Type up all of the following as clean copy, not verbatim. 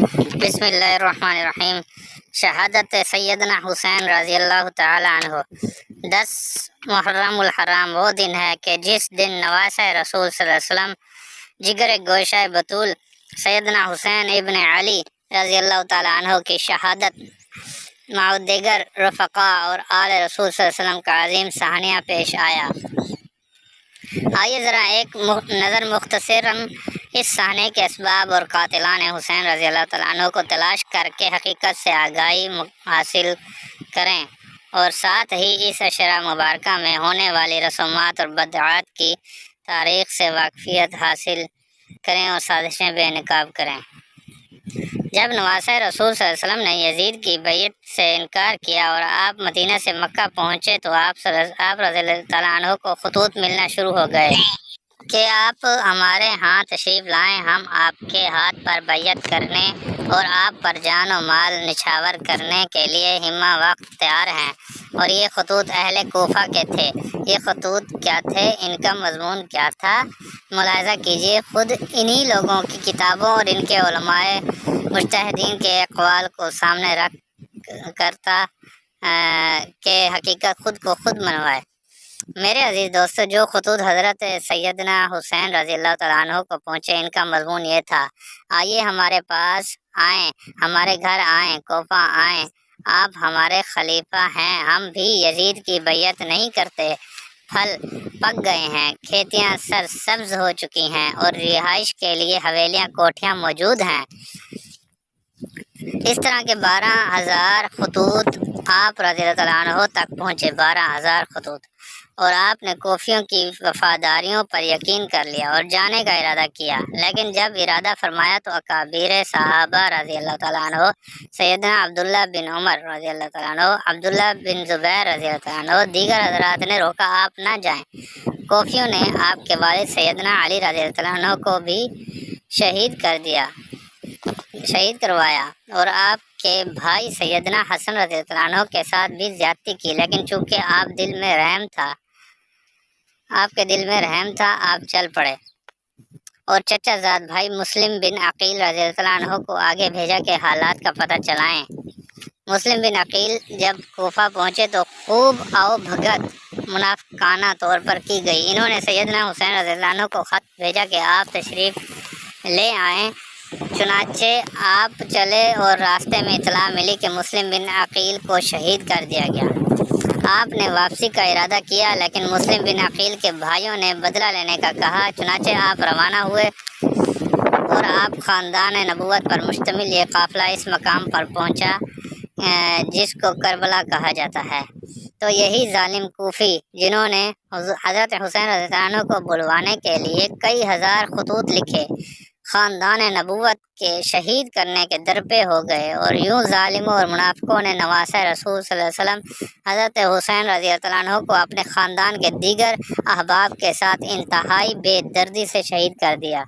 بسم اللہ الرحمن الرحیم۔ شہادت سیدنا حسین رضی اللہ تعالی عنہ۔ 10 محرم الحرام وہ دن ہے کہ جس دن نواسہ رسول صلی اللہ علیہ وسلم جگر گوشہ بطول سیدنا حسین ابن علی رضی اللہ تعالی عنہ کی شہادت مع دیگر رفقا اور آل رسول صلی اللہ علیہ وسلم کا عظیم سہانیہ پیش آیا۔ آئیے ذرا ایک نظر مختصراً اس سہنے کے اسباب اور قاتلان حسین رضی اللہ تعالیٰ عنہ کو تلاش کر کے حقیقت سے آگاہی حاصل کریں اور ساتھ ہی اس عشرہ مبارکہ میں ہونے والی رسومات اور بدعات کی تاریخ سے واقفیت حاصل کریں اور سازشیں بے نقاب کریں۔ جب نواسہ رسول صلی اللہ علیہ وسلم نے یزید کی بیعت سے انکار کیا اور آپ مدینہ سے مکہ پہنچے تو آپ رضی اللہ تعالیٰ عنہ کو خطوط ملنا شروع ہو گئے کہ آپ ہمارے ہاں تشریف لائیں، ہم آپ کے ہاتھ پر بیعت کرنے اور آپ پر جان و مال نچھاور کرنے کے لیے ہمہ وقت تیار ہیں۔ اور یہ خطوط اہل کوفہ کے تھے۔ یہ خطوط کیا تھے، ان کا مضمون کیا تھا، ملاحظہ کیجئے۔ خود انہی لوگوں کی کتابوں اور ان کے علماء مجتہدین کے اقوال کو سامنے رکھ کرتا کہ حقیقت خود کو خود منوائے۔ میرے عزیز دوستو، جو خطوط حضرت سیدنا حسین رضی اللہ تعالیٰ عنہ کو پہنچے، ان کا مضمون یہ تھا: آئیے ہمارے پاس آئیں، ہمارے گھر آئیں، کوفہ آئیں، آپ ہمارے خلیفہ ہیں، ہم بھی یزید کی بیعت نہیں کرتے، پھل پک گئے ہیں، کھیتیاں سرسبز ہو چکی ہیں اور رہائش کے لیے حویلیاں کوٹھیاں موجود ہیں۔ اس طرح کے 12,000 خطوط آپ رضی اللہ تعالیٰ عنہ تک پہنچے، 12,000 خطوط، اور آپ نے کوفیوں کی وفاداریوں پر یقین کر لیا اور جانے کا ارادہ کیا۔ لیکن جب ارادہ فرمایا تو اکابر صحابہ رضی اللہ تعالیٰ عنہ، سیدنا عبداللہ بن عمر رضی اللہ تعالیٰ عنہ، عبداللہ بن زبیر رضی اللہ تعالیٰ عنہ، دیگر حضرات نے روکا، آپ نہ جائیں۔ کوفیوں نے آپ کے والد سیدنا علی رضی اللہ تعالیٰ عنہ کو بھی شہید کروایا اور آپ کے بھائی سیدنا حسن رضی اللہ عنہ کے ساتھ بھی زیادتی کی، لیکن چونکہ آپ کے دل میں رحم تھا، آپ چل پڑے اور چچا زاد بھائی مسلم بن عقیل رضی اللہ عنہ کو آگے بھیجا کہ حالات کا پتہ چلائیں۔ مسلم بن عقیل جب کوفہ پہنچے تو خوب آؤ بھگت منافقانہ طور پر کی گئی۔ انہوں نے سیدنا حسین رضی اللہ عنہ کو خط بھیجا کہ آپ تشریف لے آئیں۔ چنانچہ آپ چلے اور راستے میں اطلاع ملی کہ مسلم بن عقیل کو شہید کر دیا گیا۔ آپ نے واپسی کا ارادہ کیا، لیکن مسلم بن عقیل کے بھائیوں نے بدلہ لینے کا کہا۔ چنانچہ آپ روانہ ہوئے اور آپ خاندان نبوت پر مشتمل یہ قافلہ اس مقام پر پہنچا جس کو کربلا کہا جاتا ہے۔ تو یہی ظالم کوفی جنہوں نے حضرت حسین رضی اللہ عنہ کو بلوانے کے لیے کئی ہزار خطوط لکھے، خاندان نبوت کے شہید کرنے کے درپے ہو گئے، اور یوں ظالموں اور منافقوں نے نواسہ رسول صلی اللہ علیہ وسلم حضرت حسین رضی اللہ عنہ کو اپنے خاندان کے دیگر احباب کے ساتھ انتہائی بے دردی سے شہید کر دیا۔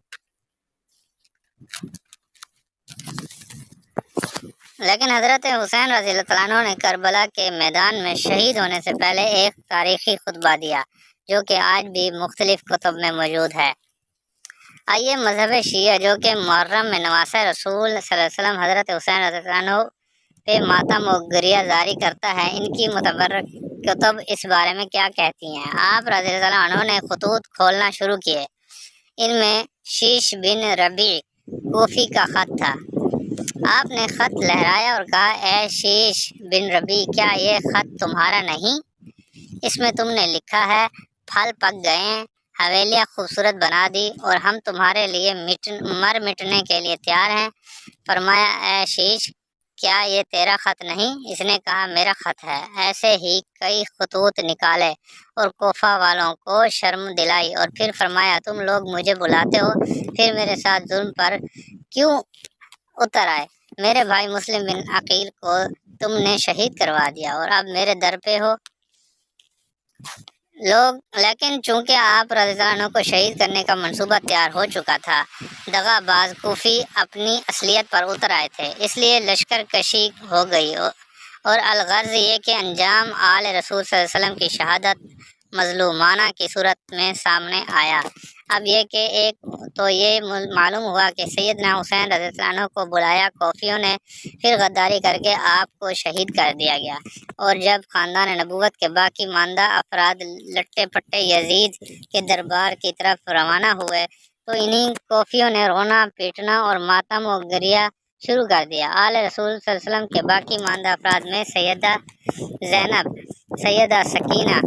لیکن حضرت حسین رضی اللہ عنہ نے کربلا کے میدان میں شہید ہونے سے پہلے ایک تاریخی خطبہ دیا جو کہ آج بھی مختلف کتب میں موجود ہے۔ آئیے مذہب شیعہ جو کہ محرم میں نواسہ رسول صلی اللہ علیہ وسلم حضرت حسین رضی اللہ عنہ پہ ماتم و گریہ جاری کرتا ہے، ان کی متبرک کتب اس بارے میں کیا کہتی ہیں۔ آپ رضی اللہ عنہ نے خطوط کھولنا شروع کیے۔ ان میں شیش بن ربیع کوفی کا خط تھا۔ آپ نے خط لہرایا اور کہا: اے شیش بن ربیع، کیا یہ خط تمہارا نہیں؟ اس میں تم نے لکھا ہے: پھل پک گئے ہیں، حویلیاں خوبصورت بنا دی اور ہم تمہارے لیے مٹنے کے لیے تیار ہیں۔ فرمایا: اے شیش، کیا یہ تیرا خط نہیں؟ اس نے کہا: میرا خط ہے۔ ایسے ہی کئی خطوط نکالے اور کوفہ والوں کو شرم دلائی، اور پھر فرمایا: تم لوگ مجھے بلاتے ہو، پھر میرے ساتھ ظلم پر کیوں اتر آئے؟ میرے بھائی مسلم بن عقیل کو تم نے شہید کروا دیا اور اب میرے در پہ ہو لیکن چونکہ آپ رضی اللہ عنہ کو شہید کرنے کا منصوبہ تیار ہو چکا تھا، دغا باز کوفی اپنی اصلیت پر اتر آئے تھے، اس لیے لشکر کشی ہو گئی، اور الغرض یہ کہ انجام آل رسول صلی اللہ علیہ وسلم کی شہادت مظلومانہ کی صورت میں سامنے آیا۔ اب یہ کہ ایک تو یہ معلوم ہوا کہ سیدنا حسین رضی اللہ عنہ کو بلایا کوفیوں نے، پھر غداری کر کے آپ کو شہید کر دیا گیا، اور جب خاندان نبوت کے باقی ماندہ افراد لٹے پٹے یزید کے دربار کی طرف روانہ ہوئے تو انہی کوفیوں نے رونا پیٹنا اور ماتم و گریہ شروع کر دیا۔ آل رسول صلی اللہ علیہ وسلم کے باقی ماندہ افراد میں سیدہ زینب، سیدہ سکینہ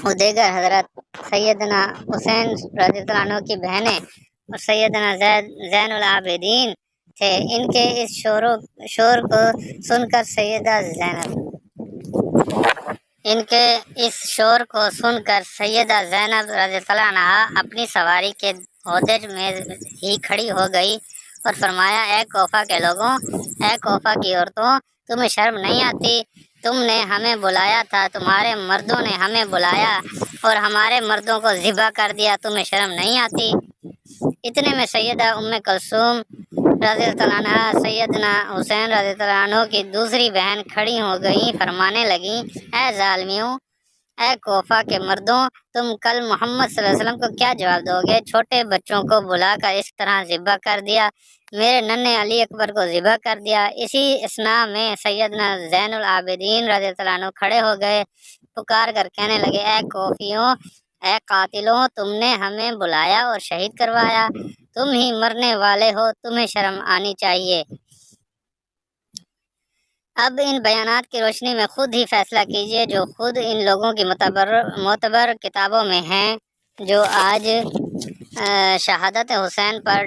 و دیگر حضرات، سیدنا حسین رضی اللہ عنہ کی بہنیں اور سیدنا زین العابدین تھے۔ ان کے اس شور کو سن کر سیدہ زینب رضی اللہ عنہ اپنی سواری کے ہودج میں ہی کھڑی ہو گئی اور فرمایا، اے کوفہ کے لوگوں، اے کوفہ کی عورتوں، تمہیں شرم نہیں آتی؟ تم نے ہمیں بلایا تھا، تمہارے مردوں نے ہمیں بلایا اور ہمارے مردوں کو ذبح کر دیا، تمہیں شرم نہیں آتی؟ اتنے میں سیدہ ام کلثوم رضی اللہ عنہ سیدنا حسین رضی اللہ عنہ کی دوسری بہن کھڑی ہو گئیں، فرمانے لگیں، اے ظالمیوں، اے کوفہ کے مردوں، تم کل محمد صلی اللہ علیہ وسلم کو کیا جواب دو گے؟ چھوٹے بچوں کو بلا کر اس طرح ذبح کر دیا، میرے ننھے علی اکبر کو ذبح کر دیا۔ اسی اثناء میں سیدنا زین العابدین رضی اللہ عنہ کھڑے ہو گئے، پکار کر کہنے لگے، اے کوفیوں، اے قاتلوں، تم نے ہمیں بلایا اور شہید کروایا، تم ہی مرنے والے ہو، تمہیں شرم آنی چاہیے۔ اب ان بیانات کی روشنی میں خود ہی فیصلہ کیجئے جو خود ان لوگوں کی معتبر کتابوں میں ہیں، جو آج شہادت حسین پر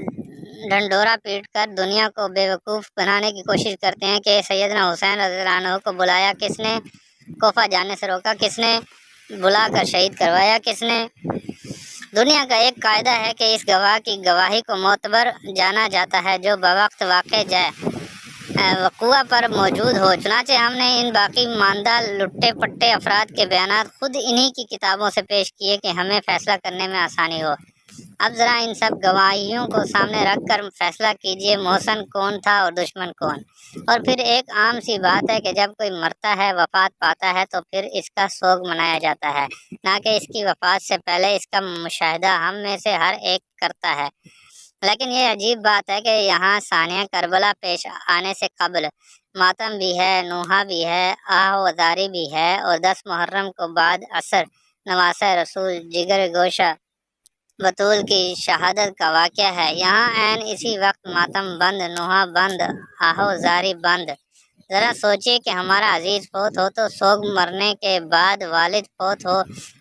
ڈھنڈورا پیٹ کر دنیا کو بے وقوف بنانے کی کوشش کرتے ہیں کہ سیدنا حسین رضی اللہ عنہ کو بلایا کس نے، کوفہ جانے سے روکا کس نے، بلا کر شہید کروایا کس نے۔ دنیا کا ایک قاعدہ ہے کہ اس گواہ کی گواہی کو معتبر جانا جاتا ہے جو بوقت واقع وقوع پر موجود ہو۔ چنانچہ ہم نے ان باقی ماندہ لٹے پٹے افراد کے بیانات خود انہی کی کتابوں سے پیش کیے کہ ہمیں فیصلہ کرنے میں آسانی ہو۔ اب ذرا ان سب گواہیوں کو سامنے رکھ کر فیصلہ کیجئے محسن کون تھا اور دشمن کون۔ اور پھر ایک عام سی بات ہے کہ جب کوئی مرتا ہے، وفات پاتا ہے، تو پھر اس کا سوگ منایا جاتا ہے، نہ کہ اس کی وفات سے پہلے۔ اس کا مشاہدہ ہم میں سے ہر ایک کرتا ہے، لیکن یہ عجیب بات ہے کہ یہاں ثانیہ کربلا پیش آنے سے قبل ماتم بھی ہے، نوحہ بھی ہے، آہ و زاری بھی ہے، اور 10 محرم کو بعد عصر نواسہ رسول جگر گوشہ بطول کی شہادت کا واقعہ ہے۔ یہاں عین اسی وقت ماتم بند، نوحہ بند، آہ و زاری بند۔ ذرا سوچئے کہ ہمارا عزیز فوت ہو تو سوگ مرنے کے بعد، والد فوت ہو،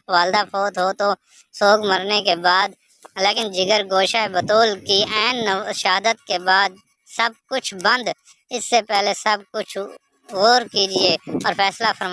والدہ فوت ہو تو سوگ مرنے کے بعد، لیکن جگر گوشہ بطول کی عین شہادت کے بعد سب کچھ بند۔ اس سے پہلے سب کچھ غور کیجئے اور فیصلہ فرمائیے۔